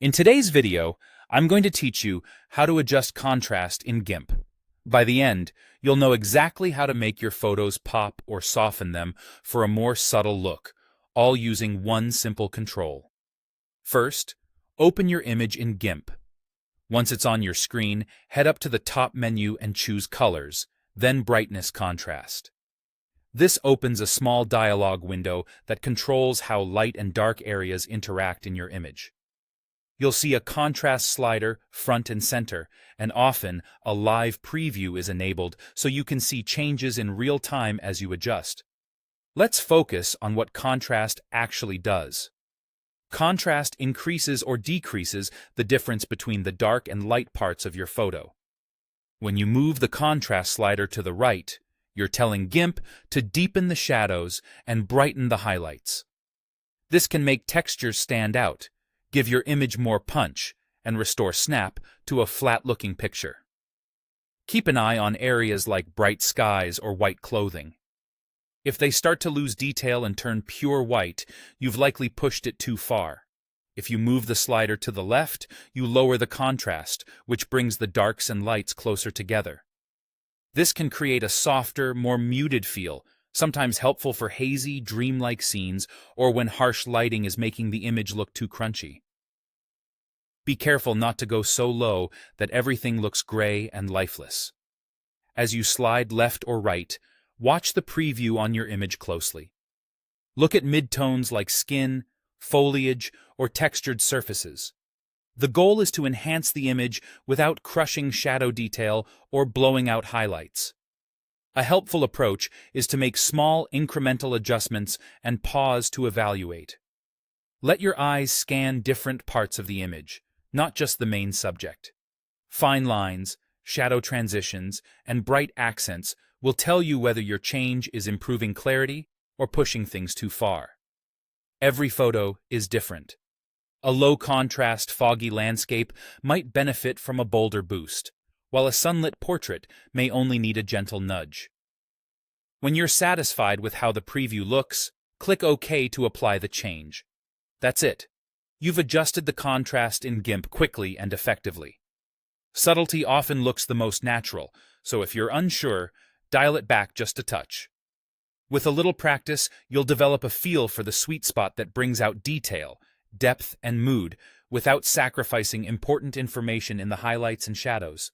In today's video, I'm going to teach you how to adjust contrast in GIMP. By the end, you'll know exactly how to make your photos pop or soften them for a more subtle look, all using one simple control. First, open your image in GIMP. Once it's on your screen, head up to the top menu and choose Colors, then Brightness Contrast. This opens a small dialog window that controls how light and dark areas interact in your image. You'll see a contrast slider front and center, and often a live preview is enabled so you can see changes in real time as you adjust. Let's focus on what contrast actually does. Contrast increases or decreases the difference between the dark and light parts of your photo. When you move the contrast slider to the right, you're telling GIMP to deepen the shadows and brighten the highlights. This can make textures stand out, give your image more punch, and restore snap to a flat-looking picture. Keep an eye on areas like bright skies or white clothing. If they start to lose detail and turn pure white, you've likely pushed it too far. If you move the slider to the left, you lower the contrast, which brings the darks and lights closer together. This can create a softer, more muted feel, sometimes helpful for hazy, dreamlike scenes or when harsh lighting is making the image look too crunchy. Be careful not to go so low that everything looks gray and lifeless. As you slide left or right, watch the preview on your image closely. Look at midtones like skin, foliage, or textured surfaces. The goal is to enhance the image without crushing shadow detail or blowing out highlights. A helpful approach is to make small, incremental adjustments and pause to evaluate. Let your eyes scan different parts of the image, not just the main subject. Fine lines, shadow transitions, and bright accents will tell you whether your change is improving clarity or pushing things too far. Every photo is different. A low-contrast, foggy landscape might benefit from a bolder boost, while a sunlit portrait may only need a gentle nudge. When you're satisfied with how the preview looks, click OK to apply the change. That's it. You've adjusted the contrast in GIMP quickly and effectively. Subtlety often looks the most natural, so if you're unsure, dial it back just a touch. With a little practice, you'll develop a feel for the sweet spot that brings out detail, depth, and mood without sacrificing important information in the highlights and shadows.